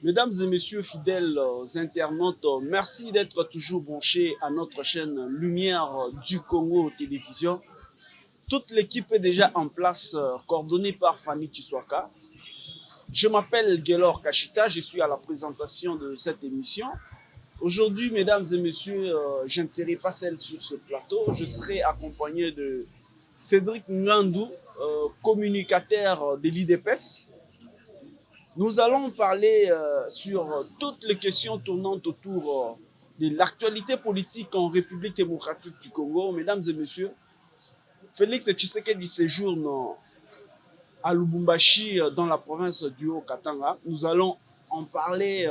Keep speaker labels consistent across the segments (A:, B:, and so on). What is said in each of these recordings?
A: Mesdames et messieurs fidèles internautes, merci d'être toujours branchés à notre chaîne Lumière du Congo Télévision. Toute l'équipe est déjà en place, coordonnée par Fanny Chiswaka. Je m'appelle Gelor Kashita, je suis à la présentation de cette émission. Aujourd'hui, mesdames et messieurs, je ne serai pas seul sur ce plateau. Je serai accompagné de Cédric Ngandou, communicateur de l'IDPS. Nous allons parler sur toutes les questions tournantes autour de l'actualité politique en République démocratique du Congo. Mesdames et messieurs, Félix Tshisekedi séjourne à Lubumbashi, dans la province du Haut-Katanga. Nous allons en parler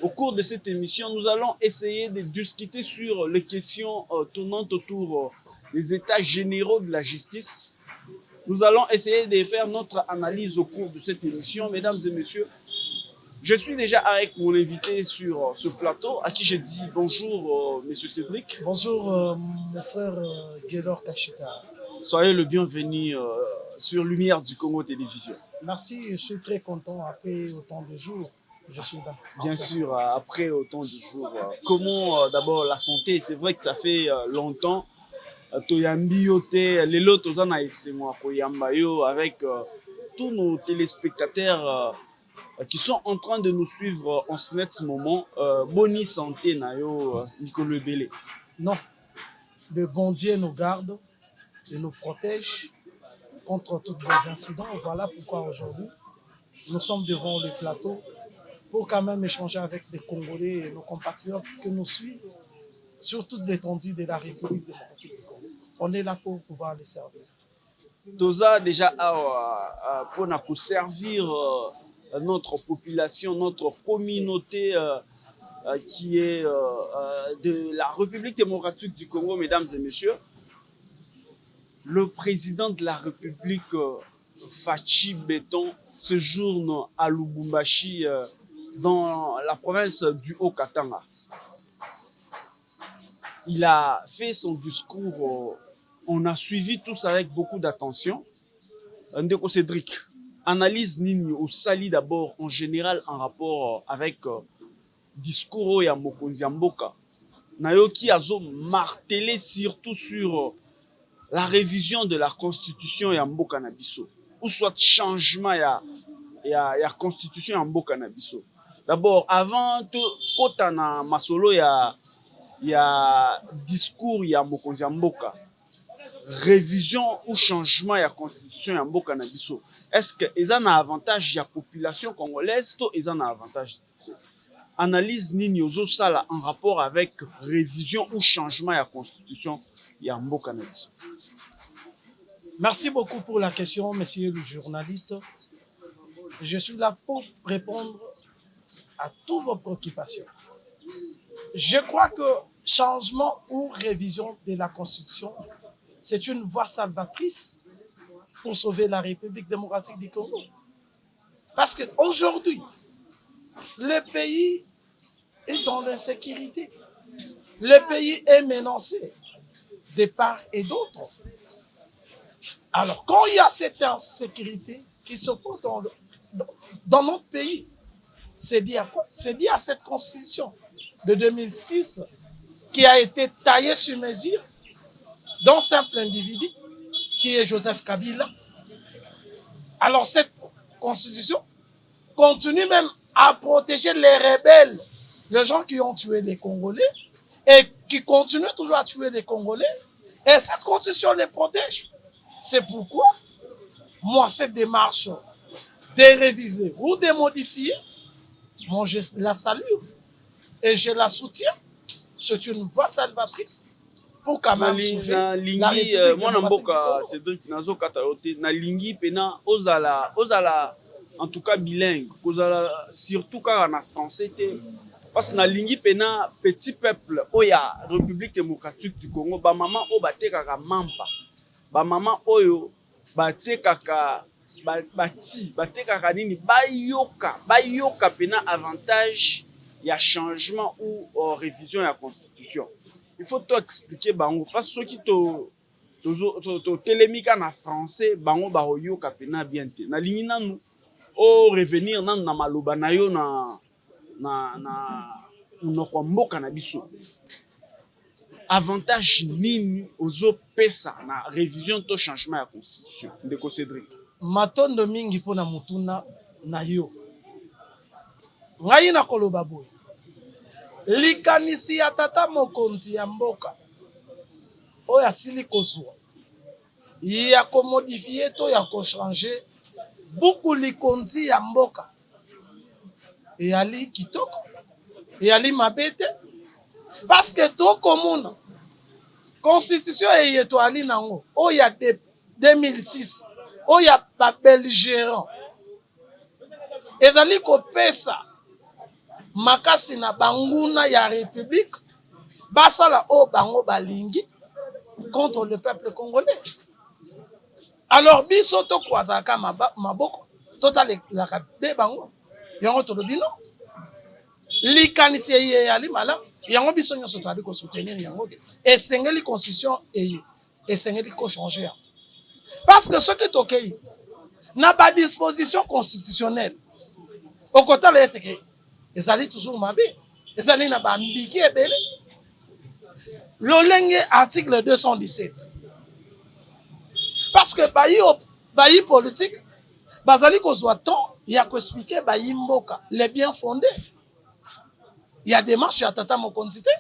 A: au cours de cette émission. Nous allons essayer de discuter sur les questions tournantes autour des états généraux de la justice. Nous allons essayer de faire notre analyse au cours de cette émission. Mesdames et messieurs, je suis déjà avec mon invité sur ce plateau, à qui je dis bonjour, monsieur Cédric.
B: Bonjour, mon frère Gelor Kashita.
A: Soyez le bienvenu sur Lumière du Congo Télévision.
B: Merci, je suis très content après autant de jours. Je suis là.
A: Bien sûr, après autant de jours. Comment d'abord la santé? C'est vrai que ça fait longtemps. Toyambi yote, lelo tozana esemwa koyamba yo avec tous nos téléspectateurs qui sont en train de nous suivre en ce moment. Boni santé na yo Nicolas Belé.
B: Non, le bon Dieu nous garde et nous protège contre tous les incidents. Voilà pourquoi aujourd'hui, nous sommes devant le plateau pour quand même échanger avec les Congolais et nos compatriotes qui nous suivent sur toute l'étendue de la République démocratique du Congo. On est là pour pouvoir les servir.
A: Toza déjà pour nous servir notre population, notre communauté qui est de la République démocratique du Congo, mesdames et messieurs. Le président de la République, Fachi Béton, séjourne à Lubumbashi, dans la province du Haut-Katanga. Il a fait son discours, on a suivi tous avec beaucoup d'attention. Ndeko Cédric, analyse nini au sali d'abord en général en rapport avec discours ya mokonzi ya mboka. Nayoki azo martelé surtout sur la révision de la constitution ya mboka na biso, ou soit changement ya constitution ya mboka na biso. D'abord, avant to kota na masolo ya discours ya mokonzi ya mboka, révision ou changement ya constitution ya mboka na biso, est-ce que eza na avantage ya population congolaise to eza na avantage? Analyse nini ozosala en rapport avec révision ou changement ya constitution ya mboka na biso?
B: Merci beaucoup pour la question, monsieur le journaliste. Je suis là pour répondre à toutes vos préoccupations. Je crois que changement ou révision de la Constitution, c'est une voie salvatrice pour sauver la République démocratique du Congo. Parce qu'aujourd'hui, le pays est dans l'insécurité. Le pays est menacé de part et d'autre. Alors, quand il y a cette insécurité qui se pose dans notre pays, c'est dit à quoi? C'est dit à cette constitution de 2006 qui a été taillée sur mesure d'un simple individu qui est Joseph Kabila. Alors, cette constitution continue même à protéger les rebelles, les gens qui ont tué les Congolais et qui continuent toujours à tuer les Congolais. Et cette constitution les protège. C'est pourquoi, moi, cette démarche de réviser ou de modifier, moi, je la salue et je la soutiens. C'est une voie salvatrice pour quand même sauver la République démocratique du Congo.
A: Cédric nazo kata yote na lingi pena ozala en tout cas bilingue, ozala surtout kaka na français te, parce que na lingi pena petit peuple oya République démocratique du Congo, ba maman o batekaka mampa, ba maman oyo batekaka batekaka nini bayoka pena avantage ya changement ou révision ya constitution. Il faut tout expliquer bango parce que soki to telemika na français bango ba yoka pena bien te. Na lingi nanu o revenir na maloba na yo na monoko mboka na biso. Avantage nini ozo pesa na révision to changement ya constitution ndeko Cédric?
B: Matondo mingi pona mutuna na yo. Ngai na koloba boy. Likanisi ya tata mokonzi ya mboka oyo asili kozwa ya komodifie to ya kochange buku likonzi ya mboka eyali kitoko eyali mabe te parce que tokomona constitution eyeto ali nango oyo ya 2006 oyo ya babelgérant ezali kopesa makasi na banguna ya république basala o bango balingi contre le peuple congolais. Alors biso to kwazaka maboko totalelaka be bango yango tolobi no likanisi ye ali malam yango biso nyonso toali ko soutenir yango esengeli constitution esengeli ko changer parce que ce qui tokei na ba disposition constitutionnelle au côté la eteke ezali toujours mabe ezali na ba mbiki ebele lolenge article 217 parce que bayi politique bazali kozwa temps ya ko expliquer bayi mboka les bien fondés. Il y a des marches à tata mokonzi te.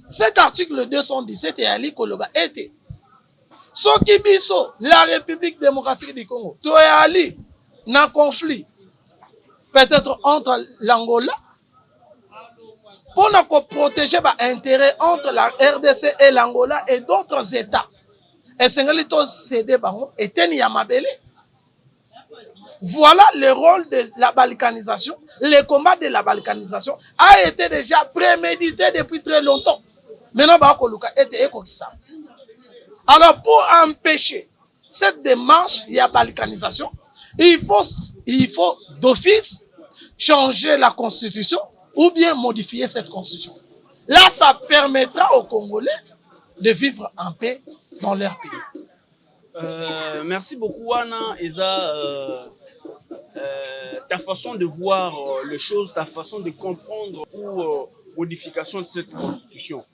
B: Cet article 217 est ali koloba ete soki biso la République démocratique du Congo to ali na conflit peut-être entre l'Angola pour nous protéger l'intérêt entre la RDC et l'Angola et d'autres États. Et c'est cédé et voilà le rôle de la balkanisation. Le combat de la balkanisation a été déjà prémédité depuis très longtemps. Maintenant, alors pour empêcher cette démarche de la balkanisation, il faut d'office changer la constitution ou bien modifier cette constitution. Là, ça permettra aux Congolais de vivre en paix dans leur pays.
A: Merci beaucoup, Anna. Eza, ta façon de voir les choses, ta façon de comprendre ou modification de cette constitution.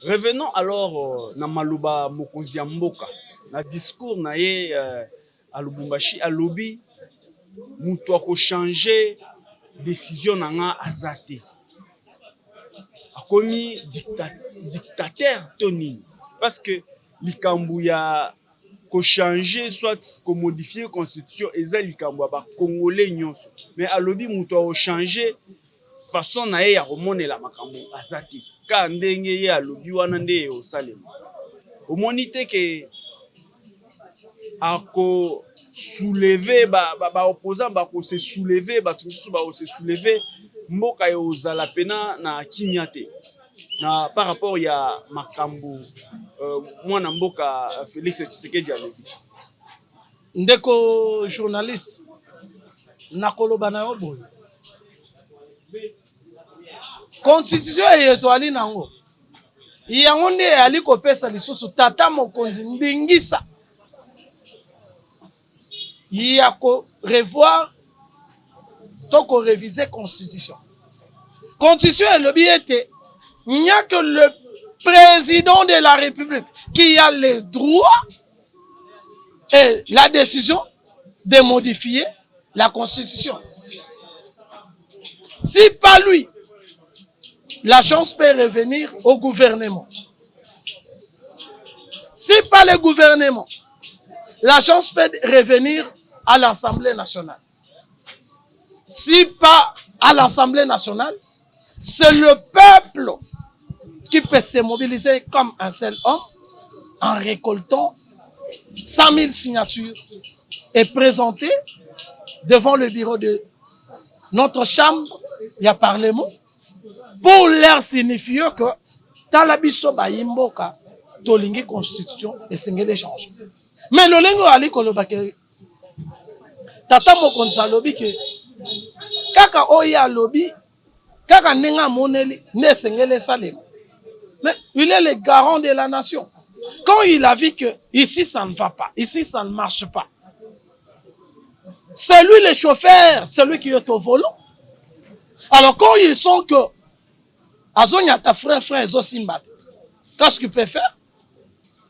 A: Revenons alors na Maloba Mokonzi Mboka, na discours na ye à Lubumbashi, à Lobi, mutu ako changer décision nanga azate. Akomi dictateur Tony parce que likambu ya ko changer soit ko modifier constitution eza likambu ba congolais nyonso mais alobi mutu a changer façon na ye ya komonela makambo azate ka ndenge ye alobi wana nde o salema omoni te ke ako soulever ba opposant ba ko se soulever ba tout ba se soulever mboka yo zala pena na kimiate na par rapport ya makambo mwana mboka Félix Tshisekedi alobi.
B: Ndeko journaliste nakoloba na yo boye constitution eyetwali nango yango nde ali kopesa lisusu tata mokonzi ndingisa ya ko revoir to ko réviser constitution. Constitution elobi ete il n'y a que le président de la République qui a le droit et la décision de modifier la Constitution. Si pas lui, la chance peut revenir au gouvernement. Si pas le gouvernement, la chance peut revenir à l'Assemblée nationale. Si pas à l'Assemblée nationale, c'est le peuple qui peut se mobiliser comme un seul homme en récoltant 100 000 signatures et présenter devant le bureau de notre chambre, il y a parlement, pour leur signifier que Talabiso Bayimboka, Tolingi Constitution et Sengele change. Mais le lingo ali kolobake Tata Mokonza lobi que kaka oya lobi kaka nenga moneli ne Sengele Salem. Mais il est le garant de la nation. Quand il a vu que ici ça ne va pas, ici ça ne marche pas, C'est lui le chauffeur, c'est lui qui est au volant. Alors quand ils sont que Azonia ta frère Ezo Simba, qu'est-ce qu'il peut faire?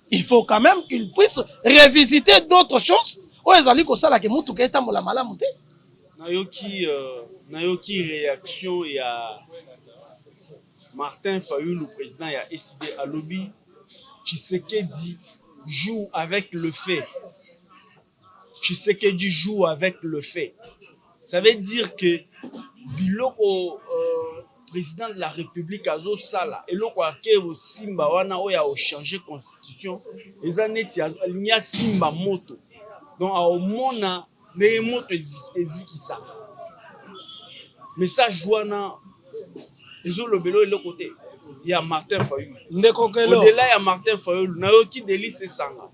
B: Il faut quand même qu'il puisse revisiter d'autres choses.
A: Nayoki réaction il y a Martin Fayulu, le président, il a décidé à lobby. Tshisekedi joue avec le fait. Tshisekedi joue avec le fait. Ça veut dire que biloko président de la République azo sala eloko ake o simba wana oya o changer constitution eza neti alinya simba moto donc a omona ne moto ezikisa message wana ezo lobelo eloko te ya Martin Fayulu
B: ndeko kelo
A: au-delà ya Martin Fayulu nayoki Delice Sanga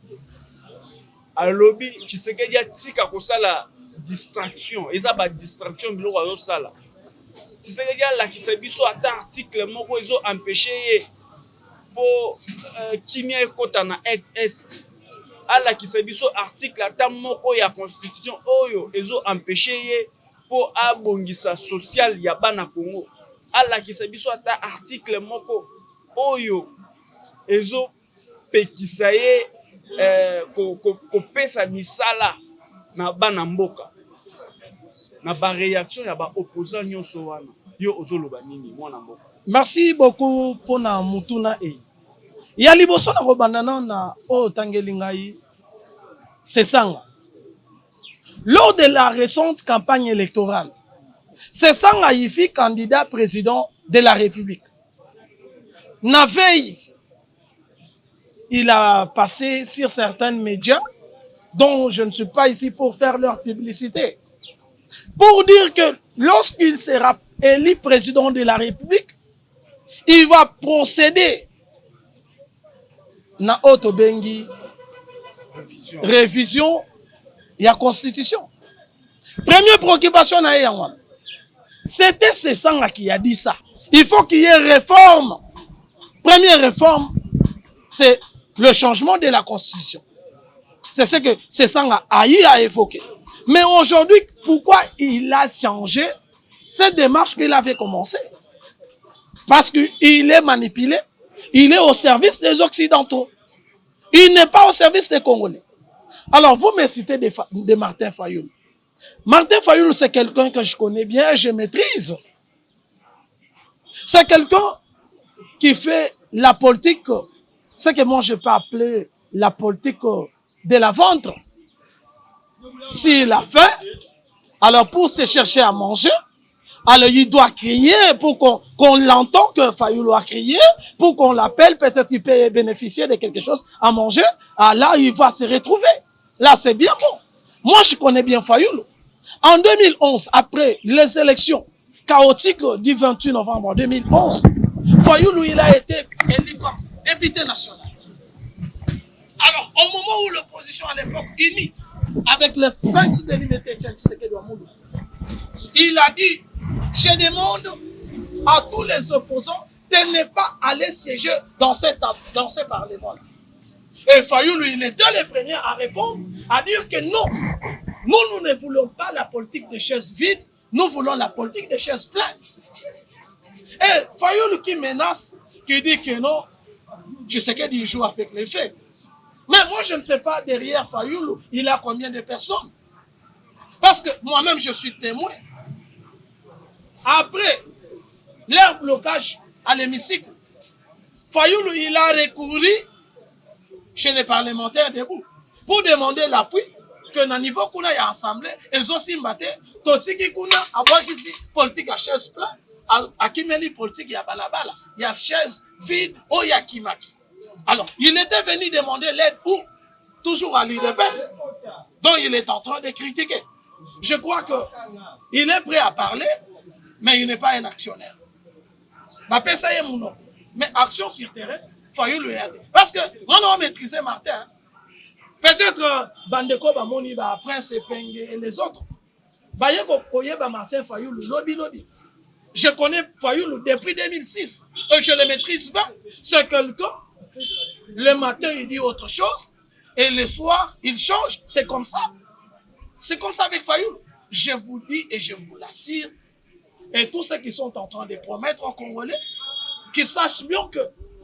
A: alobi Tshisekedi atika kosala distraction eza ba distraction biloko azo sala Tshisekedi alakisa biso ata article moko ezo empêcher ye po kimia ekota na est alakisa biso article ata moko ya constitution oyo ezo empêcher ye po abongisa social ya bana Congo alakisa biso ata article moko oyo ezo pekisa ye kopesa misala na bana mboka na ba réaction ya ba opposant nyonso wana yo ozoloba nini mwana mboka.
B: Merci beaucoup pour na mutuna e ya liboso na kobandana na o tangeli ngai c'est ça. Lors de la récente campagne électorale, c'est ça il fut candidat président de la République. Na veille, il a passé sur certains médias dont je ne suis pas ici pour faire leur publicité. Pour dire que lorsqu'il sera élu président de la République, il va procéder na Otobengi révision de la Constitution. Première préoccupation, c'était Sesanga qui a dit ça. Il faut qu'il y ait réforme. Première réforme, c'est le changement de la Constitution. C'est ce que Sesanga a évoqué. Mais aujourd'hui, pourquoi il a changé cette démarche qu'il avait commencé? Parce qu'il est manipulé, il est au service des Occidentaux. Il n'est pas au service des Congolais. Alors, vous me citez de Martin Fayulu. Martin Fayulu, c'est quelqu'un que je connais bien, je maîtrise. C'est quelqu'un qui fait la politique, ce que moi je peux appeler la politique de la ventre. S'il a faim, alors pour se chercher à manger, alors il doit crier pour qu'on l'entende que Fayulu a crié, pour qu'on l'appelle, peut-être qu'il peut bénéficier de quelque chose à manger, alors là il va se retrouver. Là c'est bien bon. Moi je connais bien Fayulu. En 2011, après les élections chaotiques du 28 novembre 2011, Fayulu il a été élu comme député national. Alors au moment où l'opposition à l'époque unie avec les forces de liberté, il a dit, je demande à tous les opposants de ne pas aller siéger dans ce parlement-là. Et Fayulu, il était le premier à répondre, à dire que non, nous ne voulons pas la politique des chaises vides, nous voulons la politique des chaises pleines. Et Fayulu qui menace, qui dit que non, tu sais qu'il joue avec les faits. Mais moi, je ne sais pas derrière Fayulu, il a combien de personnes. Parce que moi-même, je suis témoin. Après leur blocage à l'hémicycle, Fayulu, il a recouru chez les parlementaires debout pour demander l'appui que dans le niveau qu'on a assemblé, ils ont aussi battu, Totiki Kuna, avoir ici politique à chaise pleine, à Kimeli politique à Balabala, il y a chaise vide, oh, il y a Kimaki. Alors, il était venu demander l'aide où? Toujours à l'IDPS, dont il est en train de critiquer. Je crois qu'il est prêt à parler, mais il n'est pas un actionnaire. Mais action sur terrain, Fayulu le aider. Parce que, on a maîtrisé Martin. Peut-être Bandeko, Bamoni, Prince Penge et les autres. Martin Fayulu, lobby. Je connais Fayulu depuis 2006. Et je le maîtrise pas. C'est quelqu'un. Le matin, il dit autre chose. Et le soir, il change. C'est comme ça. C'est comme ça avec Fayulu. je vous dis et je vous l'assure, et tous ceux qui sont en train de promettre aux Congolais, qu'ils sachent bien que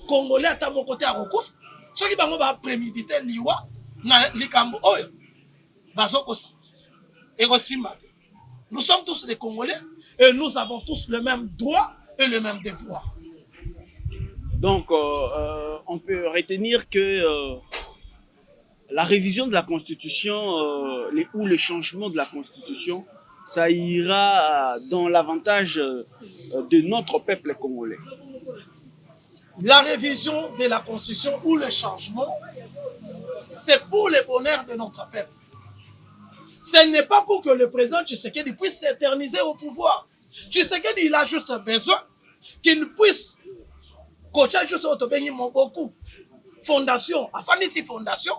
B: Congolais à mon côté à Rokouf, ceux qui vont préméditer liwa, na likambo oyo, bazokosa, et Rosimba. Nous sommes tous des Congolais et nous avons tous le même droit et le même devoir.
A: Donc, on peut retenir que la révision de la Constitution ou le changement de la Constitution, ça ira dans l'avantage de notre peuple congolais.
B: La révision de la Constitution ou le changement, c'est pour le bonheur de notre peuple. Ce n'est pas pour que le président Tshisekedi puisse s'éterniser au pouvoir. Tshisekedi, il a juste besoin qu'il puisse coacher juste beaucoup. Fondation, afin d'ici fondation,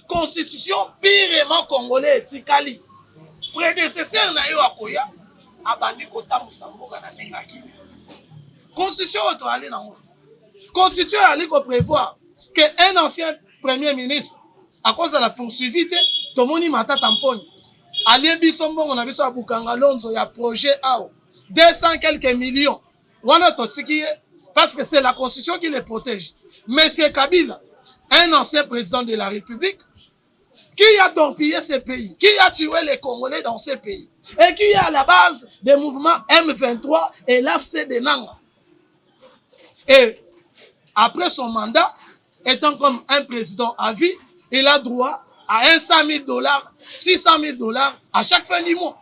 B: constitution pirement congolais etikali. Prédécesseur na yo akoya, abandi kota musamboka na nengaki. Constitution auto ali na ngo. Constitution ali ko prévoir que un ancien premier ministre à cause de la poursuivite tomoni mata tamponi ali biso mbongo na biso abukanga lonzo ya projet ao 200 quelques millions wana totiki parce que c'est la constitution qui les protège. Monsieur Kabila, un ancien président de la République, qui a torpillé ce pays, qui a tué les Congolais dans ce pays, et qui est à la base des mouvements M23 et l'AFC de Nanga. Et après son mandat, étant comme un président à vie, il a droit à $100 000, $600 000 à chaque fin du mois.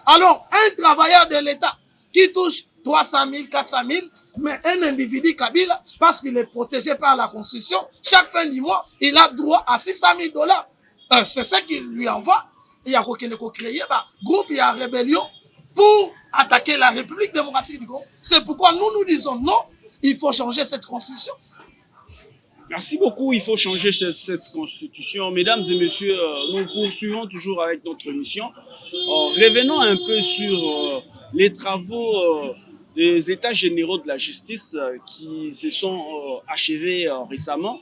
B: Alors, un travailleur de l'État qui touche 300 000, 400 000, mais un individu Kabila, parce qu'il est protégé par la Constitution, chaque fin du mois, il a droit à $600 000. C'est ce qu'il lui envoie. Il y a créé un groupe, il y a rébellion pour attaquer la République démocratique du Congo. C'est pourquoi nous disons non, il faut changer cette Constitution.
A: Merci beaucoup, il faut changer cette constitution. Mesdames et messieurs, nous poursuivons toujours avec notre mission. Revenons un peu sur les travaux des états généraux de la justice qui se sont achevés récemment.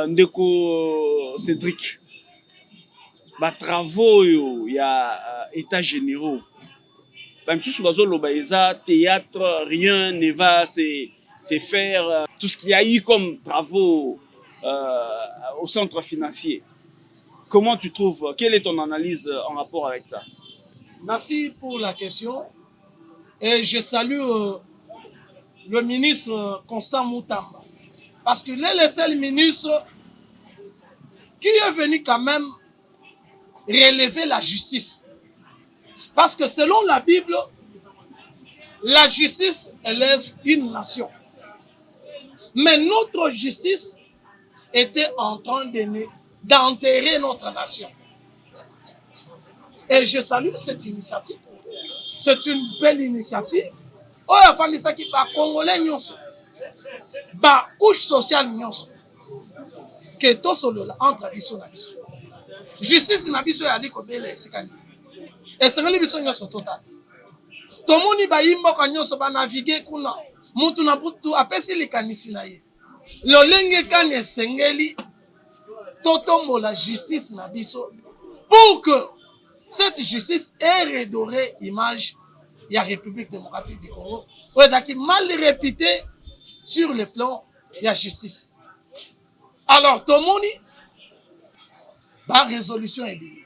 A: Ndeko Cédric, travaux, il y a états généraux. Même si sur le théâtre, rien ne va se faire. Tout ce qu'il y a eu comme travaux au centre financier. Comment tu trouves, quelle est ton analyse en rapport avec ça?
B: Merci pour la question. Et je salue le ministre Constant Moutamba. Parce qu'il est le seul ministre qui est venu quand même relever la justice. Parce que selon la Bible, la justice élève une nation. Mais notre justice était en train d'enterrer notre nation. Et je salue cette initiative. C'est une belle initiative. Oh, il faut dire que les Congolais, les couches sociales, que tout cela entre tradition. Justice na biso ya liko bele esikani. Esengeli biso nyonso total. Tomoni bayimboka nyonso ba naviguer kuna. Mutu na butu apesi likanisi na ye. Lolenge kani esengeli totombo la justice na biso pour que cette justice ait redoré image de la République démocratique du Congo. Ouais, qui mal répété sur le plan de la justice. Alors, tomoni ba résolution ebimi.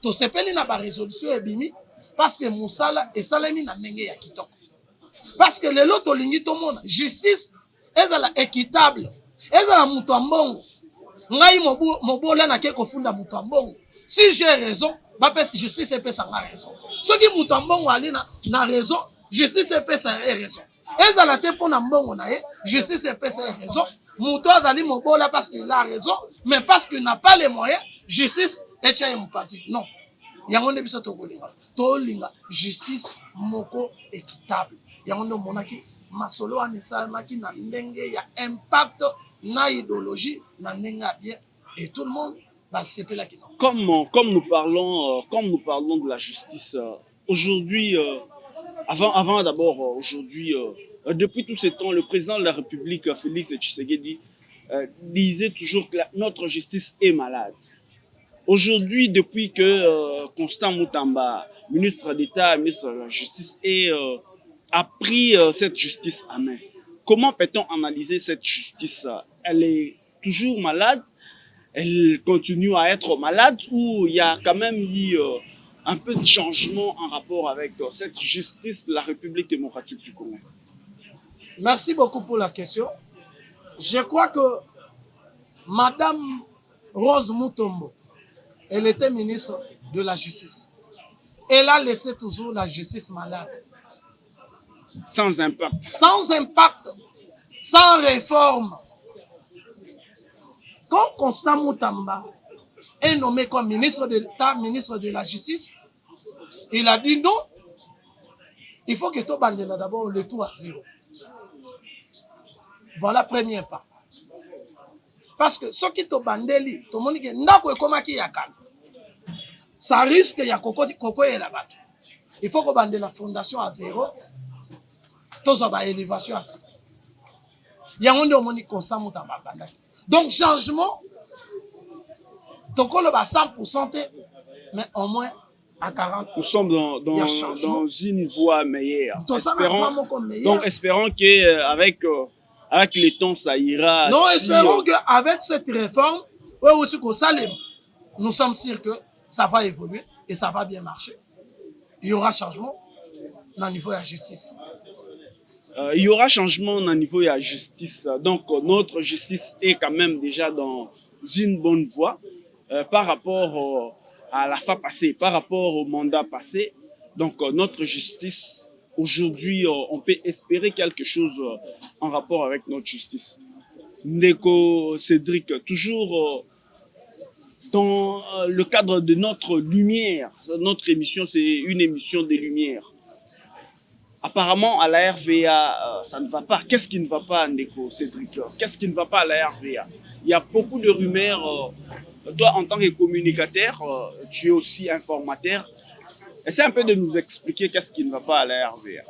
B: To sepeli na ba résolution ebimi parce que musala esalemi na ndenge ya kitoko. Parce que lelo tolingi tomona justice ezala équitable. Ezala mutu ambongo. Ngai mobola na ke kofunda mutu ambongo. Si j'ai raison, justice epesa nga raison. Soki mutu ambongo ali na raison, justice epesa raison. Ezala te pona mbongo na ye, justice epesa raison. Mutu azali mobola parce qu'il a raison, mais parce qu'il n'a pas les moyens, justice etia mupati. Non. Yango nde biso tokolinga. Tolinga justice moko équitable. Yango nde monaki masolo anesalaki na ndenge ya impact na idéologie na ndenge bien et tout le monde va s'épeler qui non.
A: Comme nous parlons de la justice aujourd'hui, avant d'abord aujourd'hui, depuis tout ce temps, le président de la République, Félix Tshisekedi, disait toujours que notre justice est malade. Aujourd'hui, depuis que Constant Moutamba, ministre d'État, ministre de la Justice, a pris cette justice à main, comment peut-on analyser cette justice? Elle est toujours malade? Elle continue à être malade ou il y a quand même eu un peu de changement en rapport avec cette justice de la République démocratique du Congo?
B: Merci beaucoup pour la question. Je crois que Madame Rose Mutombo, elle était ministre de la Justice. Elle a laissé toujours la justice malade.
A: Sans impact.
B: Sans impact, sans réforme. Quand Constant Moutamba est nommé comme ministre de l'État, ministre de la Justice, il a dit non, il faut que tout bandela d'abord le tout à zéro. Voilà premier pas. Parce que ce qui te bandeli, tout le monde dit ça risque il y a coco et la batte. Il faut que bande la fondation à zéro, tout ça va élévation à zéro. Il y a un monde constant Moutamba. Donc changement, donc on va 100%, mais au moins à 40%.
A: Nous sommes dans une voie meilleure. Espérons qu'avec avec le temps, ça ira.
B: Non, espérons qu'avec cette réforme, nous sommes sûrs que ça va évoluer et ça va bien marcher. Il y aura changement dans le niveau de la justice.
A: Il y aura changement dans le niveau de la justice. Donc, notre justice est quand même déjà dans une bonne voie par rapport à la fois passée, par rapport au mandat passé. Donc, notre justice, aujourd'hui, on peut espérer quelque chose en rapport avec notre justice. Ndeko Cédric, toujours dans le cadre de notre lumière, notre émission, c'est une émission des lumières. Apparemment, à la RVA, ça ne va pas. Qu'est-ce qui ne va pas, Ndeko Cédric? Qu'est-ce qui ne va pas à la RVA? Il y a beaucoup de rumeurs. Toi, en tant que communicateur, tu es aussi informateur. Essaie un peu de nous expliquer qu'est-ce qui ne va pas à la RVA.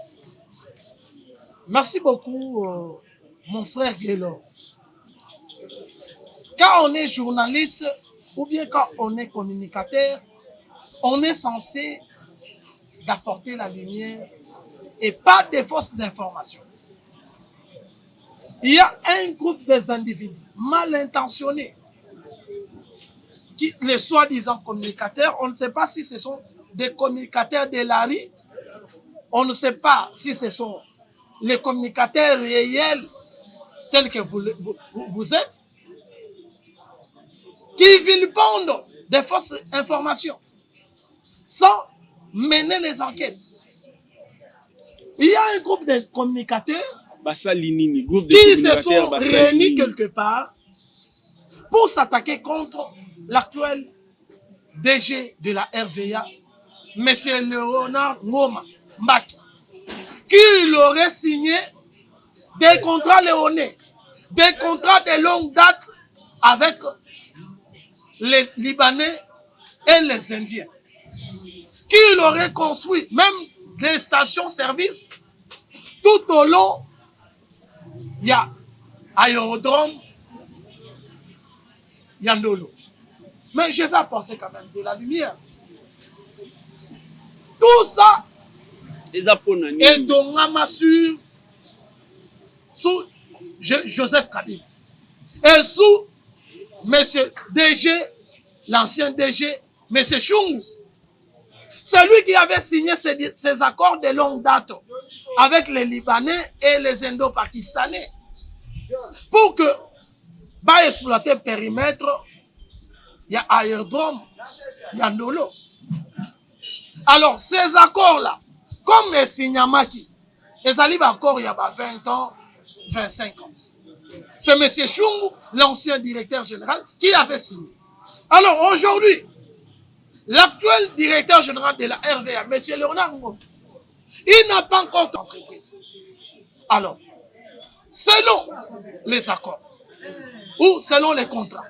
B: Merci beaucoup, mon frère Guélor. Quand on est journaliste ou bien quand on est communicateur, on est censé d'apporter la lumière et pas des fausses informations. Il y a un groupe des individus mal intentionnés, les soi-disant communicateurs, on ne sait pas si ce sont des communicateurs de l'ARI, on ne sait pas si ce sont les communicateurs réels tels que vous êtes, qui vilipendent des fausses informations sans mener les enquêtes. Il y a un groupe de communicateurs qui se sont réunis quelque part pour s'attaquer contre l'actuel DG de la RVA, M. Léonard Ngoma Mbaki, qui aurait signé des contrats léonais, des contrats de longue date avec les Libanais et les Indiens, qui aurait construit même des stations-service tout au long. Il y a aérodrome Yandolo. Mais je vais apporter quand même de la lumière. Tout ça est en amassure sous Joseph Kabila et sous M. DG, l'ancien DG, M. Chungu. C'est lui qui avait signé ces accords de longue date avec les Libanais et les Indo-Pakistanais pour que, bah, exploiter le périmètre, il y a aérodrome, il y a Ndolo. Alors, ces accords-là, comme les Signamaki, les alibes encore il y a 20 ans, 25 ans. C'est M. Chungu, l'ancien directeur général, qui avait signé. Alors, aujourd'hui, l'actuel directeur général de la RVA, M. Léonard Ngoma, il n'a pas encore d'entreprise. Alors, selon les accords ou selon les contrats,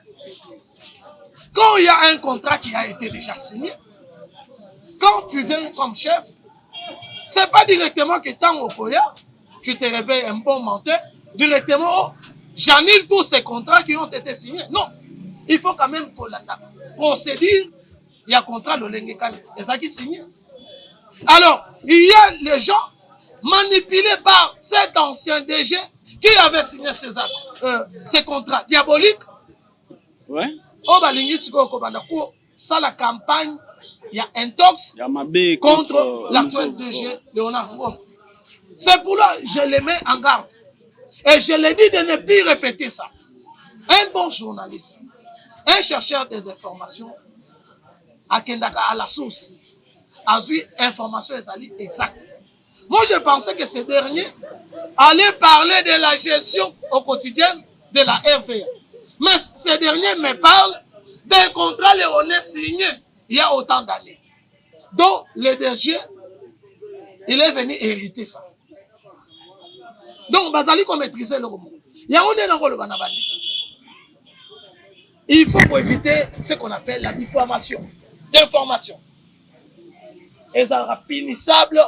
B: quand il y a un contrat qui a été déjà signé, quand tu viens comme chef, ce n'est pas directement que tant au Koya, tu te réveilles un bon menteur, directement, j'annule tous ces contrats qui ont été signés. Non, il faut quand même qu'on l'adapte. procédure, il y a contrat de l'Engekane. Et ça qui signé. Alors, il y a les gens manipulés par cet ancien DG qui avait signé ces contrats diaboliques.
A: Ouais.
B: Oh, ça la campagne, il y a intox contre l'actuel DG Léonard Ngom. C'est pour là que je les mets en garde. Et je les dis de ne plus répéter ça. Un bon journaliste, un chercheur des informations, à Kendaka, à la source, a vu information exacte. Moi, je pensais que ces derniers allaient parler de la gestion au quotidien de la RVA. Mais ces derniers me parlent d'un contrat léonais signé il y a autant d'années. Donc, le DG, il est venu hériter ça. Donc, Bazali qu'on maîtrisait le roman. Il faut éviter ce qu'on appelle la diffamation d'information. Et ça sera punissable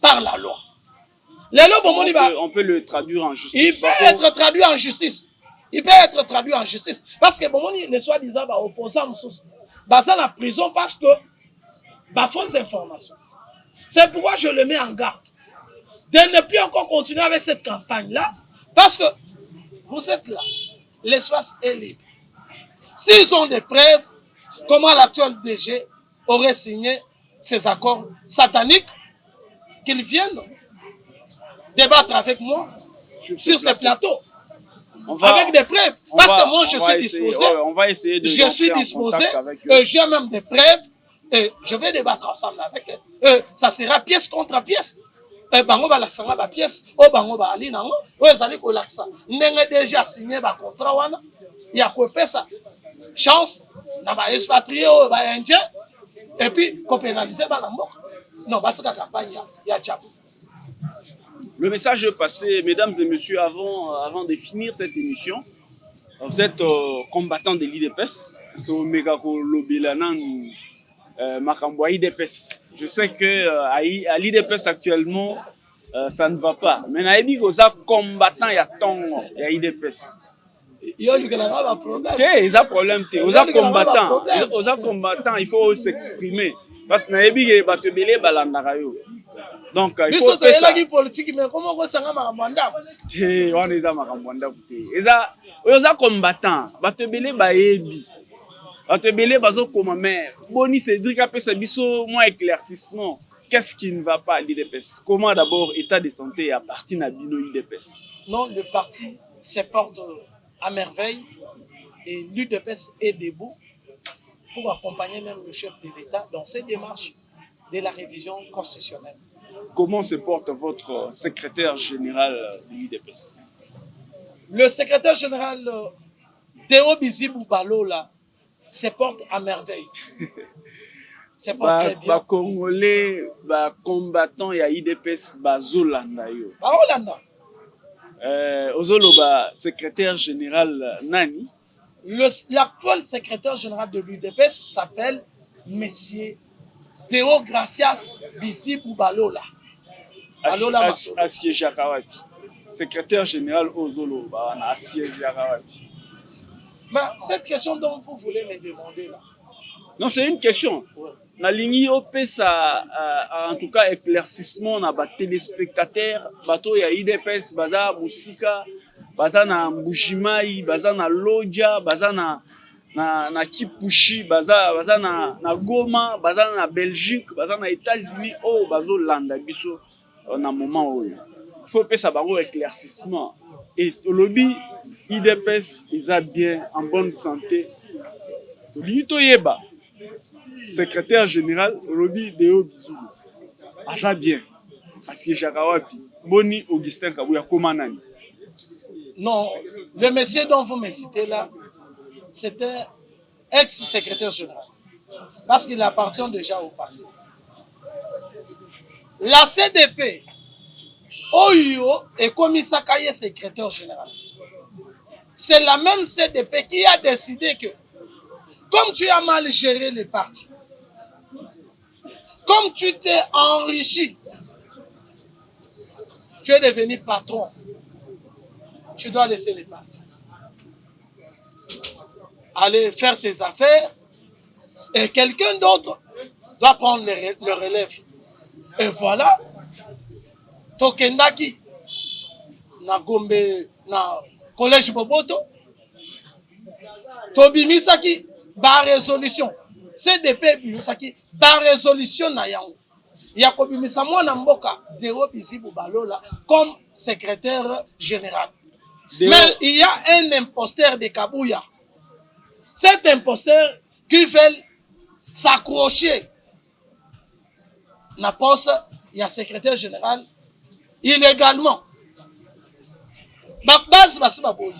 B: par la loi.
A: On peut le traduire en justice.
B: Il peut être traduit en justice. Il peut être traduit en justice. Parce que les soi-disant opposants sont en prison parce que fausses informations. C'est pourquoi je le mets en garde de ne plus encore continuer avec cette campagne-là. Parce que vous êtes là. L'espace est libre. S'ils ont des preuves, comment l'actuel DG aurait signé ces accords sataniques, qu'ils viennent débattre avec moi sur ce plateau. Avec des preuves. Parce que moi, je suis disposé.
A: On va essayer de
B: je suis disposé. J'ai même des preuves. Et je vais débattre ensemble avec eux. Ça sera pièce contre pièce. Bango ba laksanga ba pièce. O bango ba ali nango. O ezali ko laksa. Ndenge déjà signé ba contrat wana. Ya ko pesa chance na ba expatrié o ba indien. Et puis ko pénaliser ba mboka. Non, ba tsaka campagne ya tchabo.
A: Le message est passé, mesdames et messieurs, avant de finir cette émission. Vous êtes combattant de l'IDPS. Je sais que à l'IDPS actuellement, ça ne va pas. Mais naïbi vous êtes combattant il y a ton il y a IDPS.
B: Il y a un problème.
A: Il y a un problème. Vous êtes combattant. Vous êtes combattant. Il faut s'exprimer parce que naïbi il va te belé balandarayo. Donc il faut faire ça.
B: Politique mais comment on s'en va mandat?
A: On est dans makamwanda côté. Vous êtes combattant. Va te belé baebi. Atebele bazo comment mais Boni Cédric a fait biso moins éclaircissement. Qu'est-ce qui ne va pas à l'IDPS? Comment d'abord état de santé à partir de l'IDPS?
B: Non, le parti se porte à merveille et l'UDPS est debout pour accompagner même le chef de l'État dans ses démarches de la révision constitutionnelle.
A: Comment se porte votre secrétaire général de l'IDPS?
B: Le secrétaire général Théo Bizibou Balola se porte à merveille. Se porte très bien.
A: Les Congolais, les combattants, il y a IDPS, Zolanda.
B: Zolanda.
A: Ozoloba, secrétaire général Nani.
B: L'actuel secrétaire général de l'UDPS s'appelle Monsieur Théo Gracias Bizibou Balola. Balola
A: Assiège Akawapi. Secrétaire général Ozoloba, Assiège Akawapi.
B: Mais cette question dont vous voulez me demander là.
A: Non, c'est une question. Na ligne ça en tout cas éclaircissement na ba téléspectateurs, bato ya IDPS, baza musika, baza na Mbujimai, baza na Lodja, baza na Kipushi, baza na Goma, baza na Belgique, baza na États-Unis, oh bazo landa biso na moment où il faut que ça bango éclaircissement et au lobby IDPS ils a bien en bonne santé. Tolito yeba secrétaire général lobby Deo Bizulu asa bien Asie Jakawapi Boni Augustin Kabuya Komanani.
B: Non, le monsieur dont vous me citez là, c'était ex-secrétaire général parce qu'il appartient déjà au passé. La CDP Oyo et Komisa Kaye secrétaire général. C'est la même CDP qui a décidé que, comme tu as mal géré les partis, comme tu t'es enrichi, tu es devenu patron, tu dois laisser les partis. Aller faire tes affaires Et quelqu'un d'autre doit prendre le relève. Et voilà, Tokendaki, na Gombe, na Collège Boboto, Tobimisaki, ba résolution. CDP bimisaki, ba résolution na yango. Yakobimisa mwana mboka, Deo Bizibu Balola, comme secrétaire général. Mais il y a un imposteur de Kabouya. Cet imposteur qui veut s'accrocher na poste, il y a secrétaire général illégalement. Base Basibaboyi.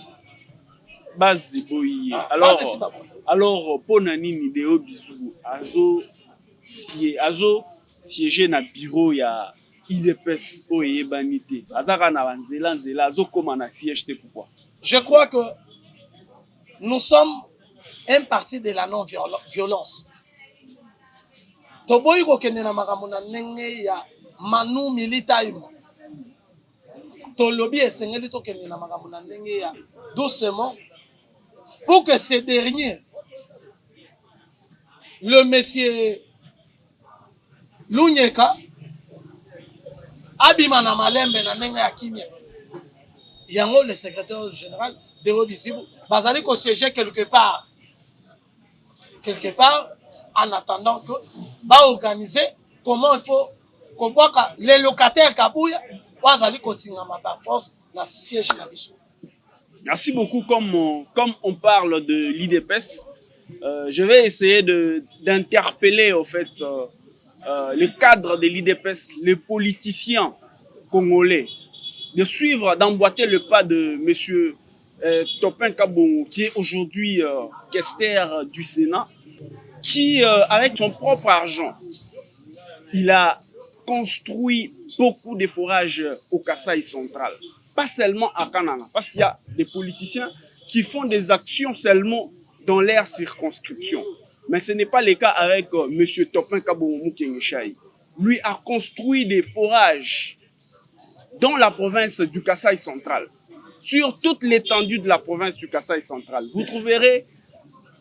A: Base Boyi. Alors, pour Nani Deo Bizibu, Azo siéger na bureau ya IDPS Oye Banité. Azaka na Banzela Nzela, Azo comme na siège, pourquoi?
B: Je crois que nous sommes un parti de la non-violence. Toboyi kokende na makambo na ndenge ya manu militaire. Tolobi esengeli tokende na makambo na ndenge ya doucement pour que ces derniers, le monsieur Lunyeka, abima na malembe na ndenge ya kimia. Yango le secrétaire général de Obisibu, bazali ko siéger quelque part en attendant que va organiser comment il faut que les locataires Kabouya bazali ko singama par force la siège na biso.
A: Merci beaucoup. Comme on parle de l'IDPS, je vais essayer d'interpeller au fait le cadre de l'IDPS, les politiciens congolais, de suivre, d'emboîter le pas de monsieur Topin Kabongo, qui est aujourd'hui questeur du Sénat, qui, avec son propre argent, il a construit beaucoup de forages au Kasaï central. Pas seulement à Kanana, parce qu'il y a des politiciens qui font des actions seulement dans leur circonscription. Mais ce n'est pas le cas avec M. Topin Kabongo Mukengeshaï. Lui a construit des forages dans la province du Kasaï central. Sur toute l'étendue de la province du Kasaï central, vous trouverez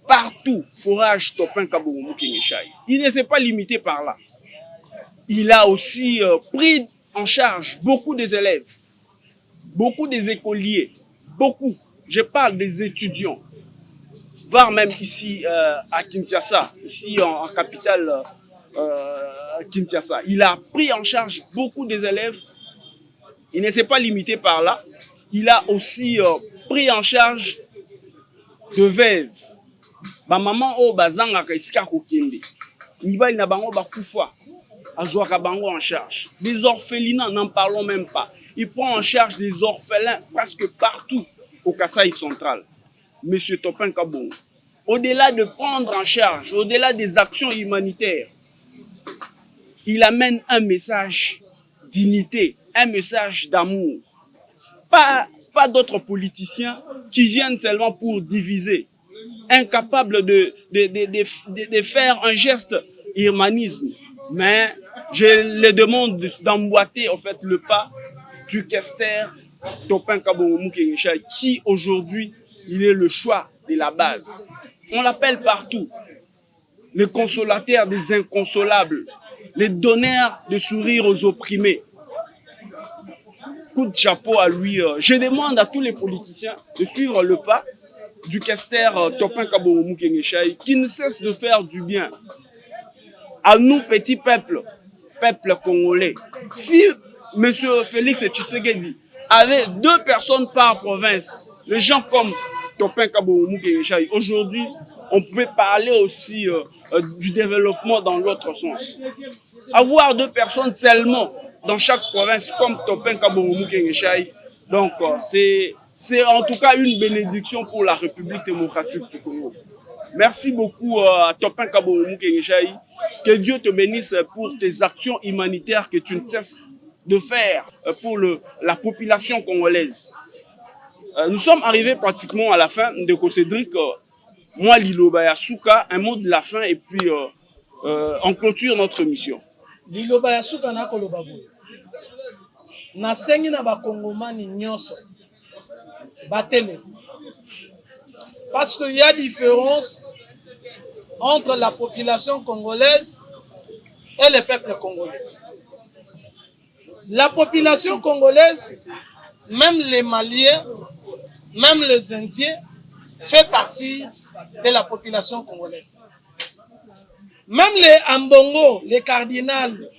A: partout forage Topin Kabongo Mukengeshaï. Il ne s'est pas limité par là. Il a aussi pris en charge beaucoup des élèves, beaucoup des écoliers, beaucoup. Je parle des étudiants, voire même ici à Kinshasa, ici en capitale Kinshasa. Il a pris en charge beaucoup des élèves. Il ne s'est pas limité par là. Il a aussi pris en charge de veuves. Ba maman o bazanga ka iska kokende. Nibali na bango bakufa. Azwaka bango en charge. Des orphelinats, n'en parlons même pas. Il prend en charge des orphelins presque partout au Kasaï central. Monsieur Topin Kabongo. Au-delà de prendre en charge, au-delà des actions humanitaires, il amène un message d'unité, un message d'amour. Pas d'autres politiciens qui viennent seulement pour diviser, incapables de faire un geste humanisme. Mais je les demande d'emboîter en fait le pas du questeur Topin Kabongo Mukengeshaï, qui aujourd'hui il est le choix de la base. On l'appelle partout le consolateur des inconsolables, le donneur de sourire aux opprimés. Coup de chapeau à lui. Je demande à tous les politiciens de suivre le pas du questeur Topin Kabongo Mukengeshaï, qui ne cesse de faire du bien à nous, petits peuples congolais. Si M. Félix Tshisekedi avait 2 personnes par province, les gens comme Topin Kabongo Mukengeshaï, aujourd'hui, on pouvait parler aussi du développement dans l'autre sens. Avoir 2 personnes seulement dans chaque province comme Topin Kabongo Mukengeshaï, donc c'est en tout cas une bénédiction pour la République démocratique du Congo. Merci beaucoup à Topin Kabongo Mukengeshaï. Que Dieu te bénisse pour tes actions humanitaires que tu ne cesses de faire pour la population congolaise. Nous sommes arrivés pratiquement à la fin de Cédric. Moi, Liloba Yasuka, un mot de la fin et puis on clôture notre mission.
B: Liloba Yasuka na koloba boye. Na sengi na bakongomani nyonso. Batele. Parce qu'il y a différence entre la population congolaise et le peuple congolais. La population congolaise, même les Maliens, même les Indiens, fait partie de la population congolaise. Même les Ambongo, les cardinals,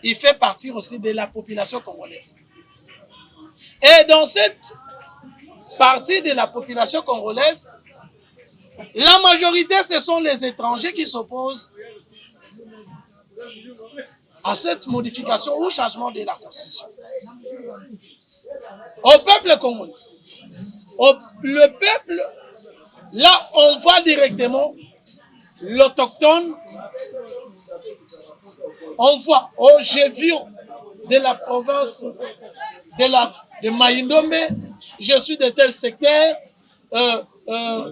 B: ils font partie aussi de la population congolaise. Et dans cette partie de la population congolaise, la majorité, ce sont les étrangers qui s'opposent à cette modification ou changement de la Constitution. Au peuple congolais, le peuple, là, on voit directement l'autochtone, on voit au Gévion de la province de Maïndombe, je suis de tel secteur,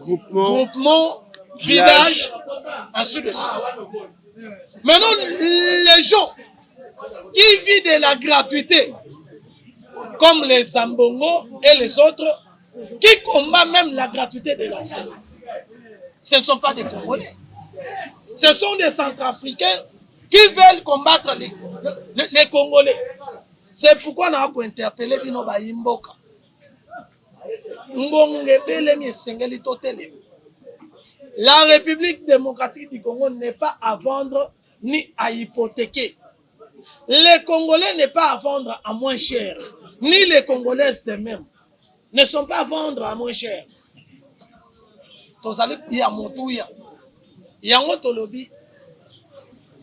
B: groupement, village, ainsi de suite. Maintenant, les gens qui vivent de la gratuité, comme les Zambongo et les autres, qui combattent même la gratuité de l'enseignement, ce ne sont pas des Congolais. Ce sont des Centrafricains qui veulent combattre les Congolais. C'est pourquoi on a interpellé Bino Baimboka. La République démocratique du Congo n'est pas à vendre ni à hypothéquer. Les Congolais n'est pas à vendre à moins cher. Ni les Congolaises d'eux-mêmes ne sont pas à vendre à moins cher. Il y a mon tout, il y a un lobby.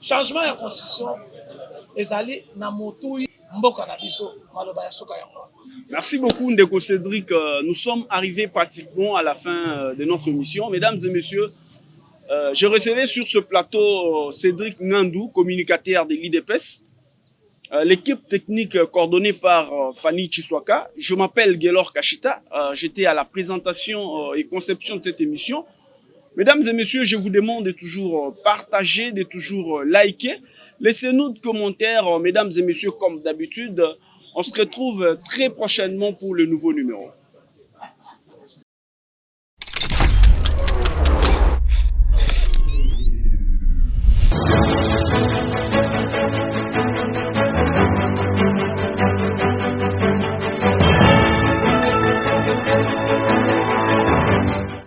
B: Changement de la constitution, les alliés na motu mboka na biso maloba ya soka yango.
A: Merci beaucoup Ndeko Cédric. Nous sommes arrivés pratiquement à la fin de notre émission. Mesdames et messieurs, je recevais sur ce plateau Cédric Ngandou, communicateur de l'IDPS, l'équipe technique coordonnée par Fanny Chiswaka. Je m'appelle Gelor Kachita. J'étais à la présentation et conception de cette émission. Mesdames et messieurs, je vous demande de toujours partager, de toujours liker. Laissez-nous des commentaires, mesdames et messieurs, comme d'habitude. On se retrouve très prochainement pour le nouveau numéro.